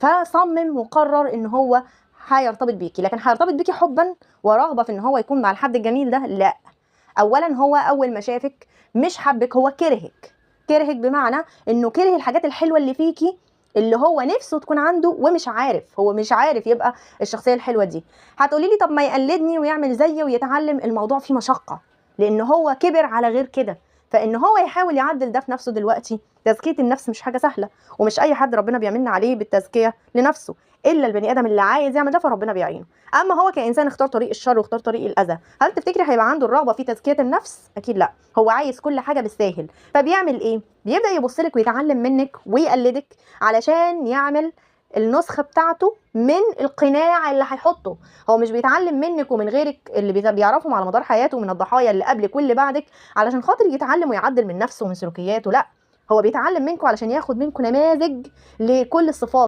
فصمم وقرر ان هو هيرتبط بيكي. لكن هيرتبط بيكي حبا ورغبه في ان هو يكون مع الحد الجميل ده؟ لا. اولا هو اول ما شافك مش حبك، هو كرهك. كرهك بمعنى انه كره الحاجات الحلوه اللي فيكي، اللي هو نفسه تكون عنده، ومش عارف، هو مش عارف يبقى الشخصيه الحلوه دي. هتقولي لي طب ما يقلدني ويعمل زيي ويتعلم. الموضوع فيه مشقه، لان هو كبر على غير كده. فان هو يحاول يعدل ده في نفسه دلوقتي، تزكيه النفس مش حاجه سهله، ومش اي حد ربنا بيمن عليه بالتزكيه لنفسه، الا البني ادم اللي عايز يعمل ده فربنا بيعينه. اما هو كانسان اختار طريق الشر واختار طريق الاذى، هل تفتكري هيبقى عنده الرغبه في تزكيه النفس؟ اكيد لا. هو عايز كل حاجه بالساهل. فبيعمل ايه؟ بيبدا يبص لك ويتعلم منك ويقلدك علشان يعمل النسخه بتاعته من القناع اللي هيحطه. هو مش بيتعلم منك ومن غيرك اللي بيعرفهم على مدار حياته من الضحايا اللي قبلك واللي بعدك علشان خاطر يتعلم ويعدل من نفسه ومن سلوكياته، لا. هو بيتعلم منكم علشان ياخد منكم نماذج لكل الصفات.